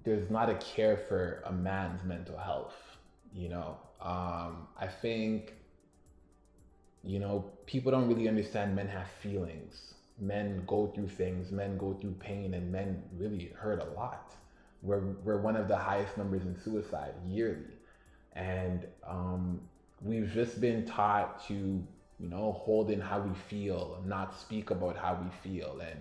there's not a care for a man's mental health. I think people don't really understand men have feelings. Men go through things, men go through pain, and men really hurt a lot. We're one of the highest numbers in suicide yearly. And we've just been taught to, hold in how we feel and not speak about how we feel. And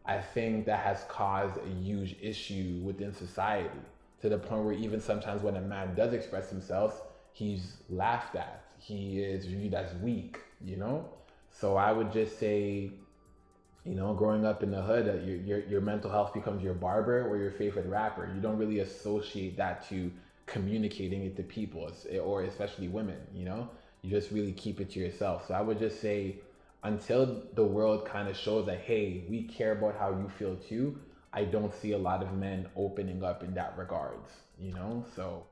I think that has caused a huge issue within society to the point where even sometimes when a man does express himself, he's laughed at. He is viewed as weak. So I would just say, growing up in the hood, your mental health becomes your barber or your favorite rapper. You don't really associate that to communicating it to people, or especially women. You just really keep it to yourself. So I would just say, until the world kind of shows that, hey, we care about how you feel too, I don't see a lot of men opening up in that regards. So,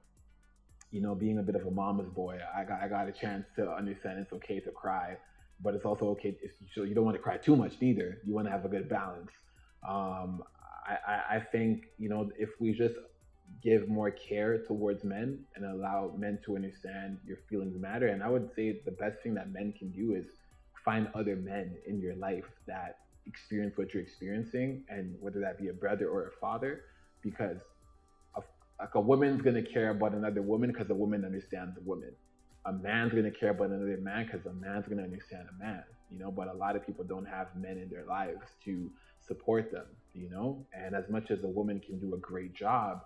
being a bit of a mama's boy, I got a chance to understand it's okay to cry, but it's also okay if you don't want to cry too much either. You want to have a good balance. Um, I think, if we just give more care towards men and allow men to understand your feelings matter, and I would say the best thing that men can do is find other men in your life that experience what you're experiencing, and whether that be a brother or a father, because like a woman's gonna care about another woman because a woman understands a woman. A man's gonna care about another man because a man's gonna understand a man. But a lot of people don't have men in their lives to support them. And as much as a woman can do a great job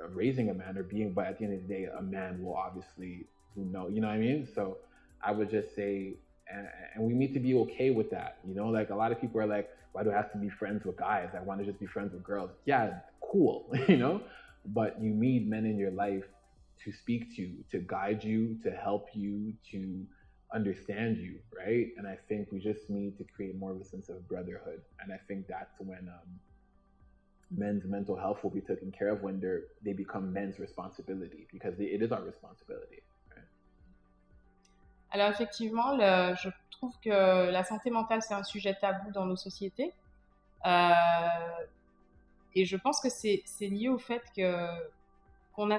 of raising a man or being, but at the end of the day, a man will obviously you know what I mean? So I would just say, and we need to be okay with that. Like a lot of people are like, why do I have to be friends with guys? I want to just be friends with girls. Yeah, cool. But you need men in your life to speak to guide you, to help you, to understand you, right? And I think we just need to create more of a sense of brotherhood. And I think that's when men's mental health will be taken care of, when they become men's responsibility, because it is our responsibility. Right? Alors effectivement, je trouve que la santé mentale, c'est un sujet tabou dans nos sociétés. Euh, et je pense que c'est lié au fait qu'on a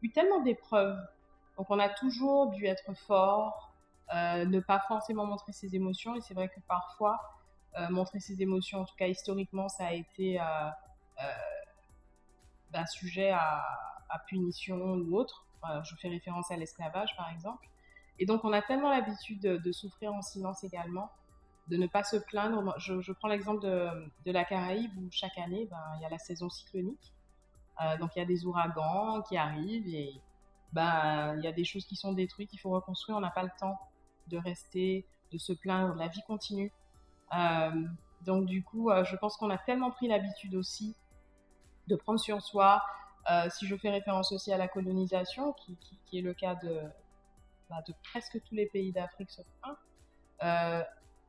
eu tellement d'épreuves. Donc on a toujours dû être fort, ne pas forcément montrer ses émotions. Et c'est vrai que parfois, montrer ses émotions, en tout cas historiquement, ça a été sujet à punition ou autre. Je fais référence à l'esclavage, par exemple. Et donc, on a tellement l'habitude de souffrir en silence également, de ne pas se plaindre. Je prends l'exemple de la Caraïbe où chaque année, il y a la saison cyclonique. Donc, il y a des ouragans qui arrivent et il y a des choses qui sont détruites, il faut reconstruire. On n'a pas le temps de rester, de se plaindre. La vie continue. Euh, donc, du coup, je pense qu'on a tellement pris l'habitude aussi de prendre sur soi. Si je fais référence aussi à la colonisation, qui est le cas de presque tous les pays d'Afrique sauf un,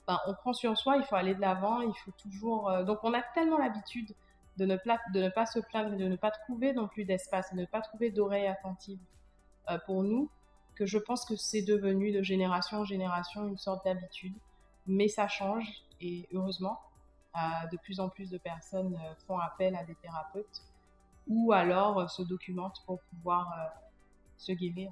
on prend sur soi, il faut aller de l'avant, il faut toujours... donc on a tellement l'habitude de ne pas se plaindre et de ne pas trouver non plus d'espace, de ne pas trouver d'oreilles attentives pour nous, que je pense que c'est devenu de génération en génération une sorte d'habitude. Mais ça change et heureusement, de plus en plus de personnes font appel à des thérapeutes ou alors se documentent pour pouvoir se guérir.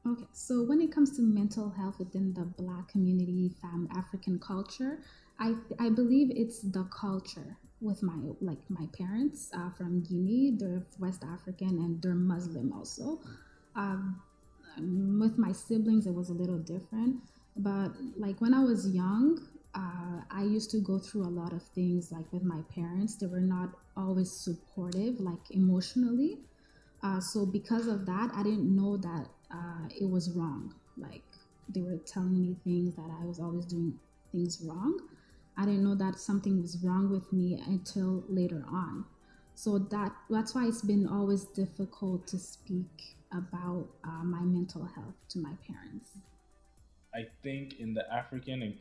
Okay, so when it comes to mental health within the Black community, African culture, I believe it's the culture. With my parents from Guinea, they're West African and they're Muslim also. Um, with my siblings, it was a little different, but like when I was young, I used to go through a lot of things like with my parents. They were not always supportive, like emotionally. So because of that, I didn't know that it was wrong. Like they were telling me things that I was always doing things wrong. I didn't know that something was wrong with me until later on. So that's why it's been always difficult to speak about my mental health to my parents. I think in the African and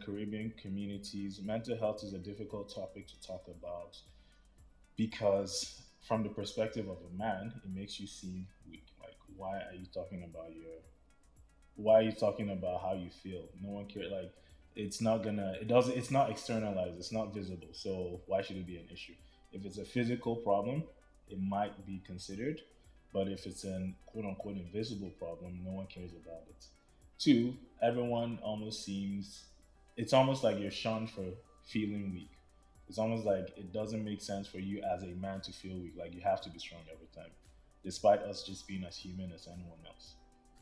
Caribbean communities, mental health is a difficult topic to talk about because, from the perspective of a man, it makes you seem weak. Like, why are you talking about how you feel? No one cares. Like, it's not externalized, it's not visible. So why should it be an issue? If it's a physical problem, it might be considered, but if it's an quote unquote invisible problem, no one cares about it. Two, everyone almost seems, it's almost like you're shunned for feeling weak. It's almost like it doesn't make sense for you as a man to feel weak. Like you have to be strong every time, despite us just being as human as anyone else.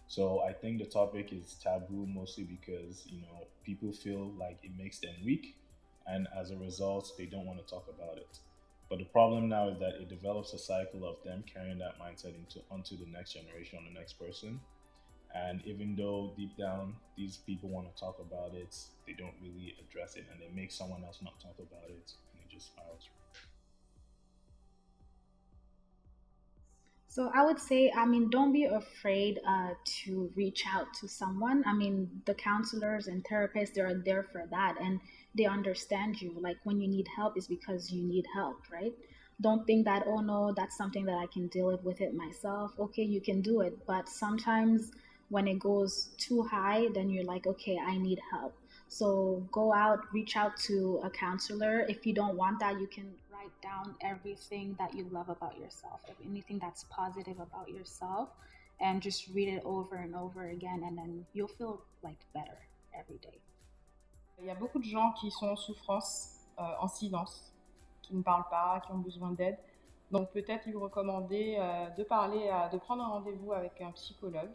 So I think the topic is taboo mostly because, people feel like it makes them weak, and as a result, they don't want to talk about it. But the problem now is that it develops a cycle of them carrying that mindset into onto the next generation, the next person. And even though deep down these people want to talk about it, they don't really address it, and they make someone else not talk about it, and it just spirals. So I would say, I mean, don't be afraid to reach out to someone. I mean, the counselors and therapists, they are there for that, and they understand you. Like when you need help, is because you need help, right? Don't think that, oh no, that's something that I can deal with it myself. Okay, you can do it, but sometimes when it goes too high, then you're like, okay, I need help. So go out, reach out to a counselor. If you don't want that, you can write down everything that you love about yourself, anything that's positive about yourself, and just read it over and over again, and then you'll feel like better every day. Il y a beaucoup de gens qui sont en souffrance, en silence, qui ne parlent pas, qui ont besoin d'aide. Donc peut-être lui recommander de prendre un rendez-vous avec un psychologue,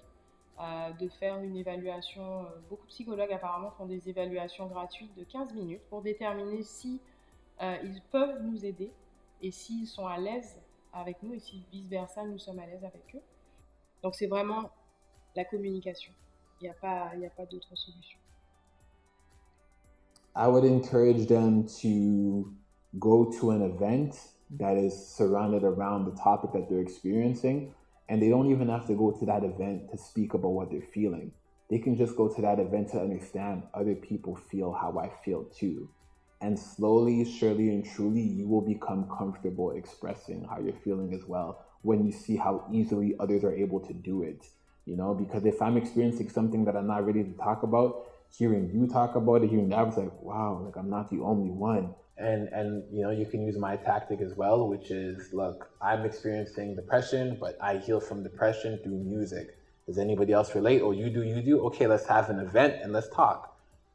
de faire une évaluation. Beaucoup de psychologues apparemment font des évaluations gratuites de 15 minutes pour déterminer si ils peuvent nous aider et s'ils sont à l'aise avec nous et si vice-versa nous sommes à l'aise avec eux. Donc c'est vraiment la communication. Il y a pas d'autre solution. I would encourage them to go to an event that is surrounded around the topic that they're experiencing. And they don't even have to go to that event to speak about what they're feeling. They can just go to that event to understand other people feel how I feel too. And slowly, surely, and truly, you will become comfortable expressing how you're feeling as well when you see how easily others are able to do it. Because if I'm experiencing something that I'm not ready to talk about, hearing you talk about it, hearing that, I was like, wow, like I'm not the only one. And you can use my tactic as well, which is, look, I'm experiencing depression, but I heal from depression through music. Does anybody else relate? Oh, you do? Okay, let's have an event and let's talk.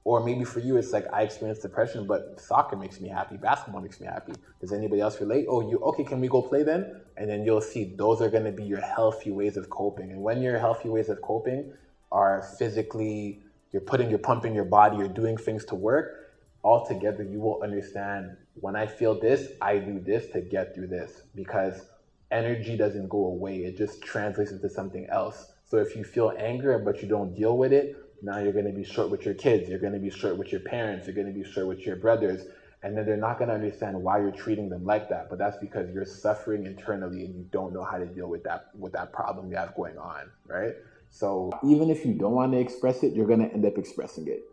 Or maybe for you, it's like I experience depression, but soccer makes me happy, basketball makes me happy. Does anybody else relate? Oh, okay, can we go play then? And then you'll see those are gonna be your healthy ways of coping. And when your healthy ways of coping are physically, you're pumping your body, you're doing things to work, altogether you will understand, when I feel this, I do this to get through this, because energy doesn't go away, it just translates into something else. So if you feel anger but you don't deal with it, now you're going to be short with your kids, you're going to be short with your parents, you're going to be short with your brothers, and then they're not going to understand why you're treating them like that. But that's because you're suffering internally and you don't know how to deal with that problem you have going on, right? So even if you don't want to express it, you're going to end up expressing it,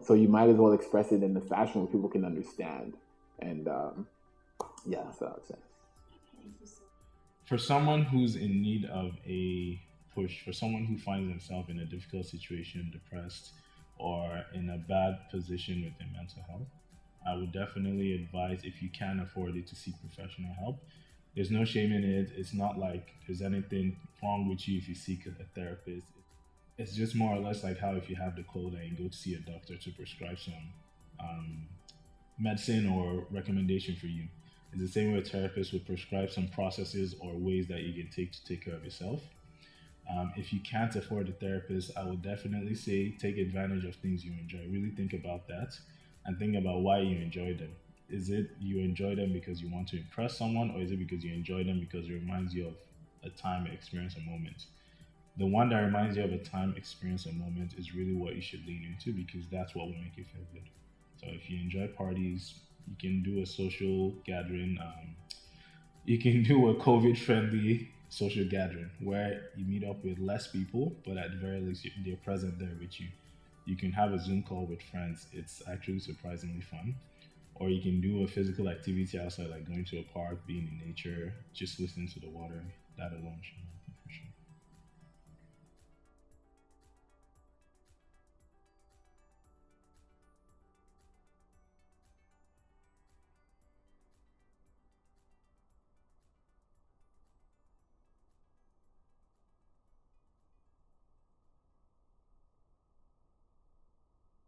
So you might as well express it in the fashion where people can understand. And yeah, that's what I would say. For someone who's in need of a push, for someone who finds themselves in a difficult situation, depressed, or in a bad position with their mental health, I would definitely advise, if you can afford it, to seek professional help. There's no shame in it. It's not like there's anything wrong with you if you seek a therapist. It's just more or less like how if you have the cold and you go to see a doctor to prescribe some medicine or recommendation for you. It's the same way a therapist would prescribe some processes or ways that you can take to take care of yourself. If you can't afford a therapist, I would definitely say take advantage of things you enjoy. Really think about that and think about why you enjoy them. Is it you enjoy them because you want to impress someone, or is it because you enjoy them because it reminds you of a time, experience, a moment? The one that reminds you of a time, experience, a moment is really what you should lean into, because that's what will make you feel good. So if you enjoy parties, you can do a social gathering. You can do a COVID-friendly social gathering where you meet up with less people, but at the very least they're present there with you. You can have a Zoom call with friends. It's actually surprisingly fun. Or you can do a physical activity outside, like going to a park, being in nature, just listening to the water. That alone should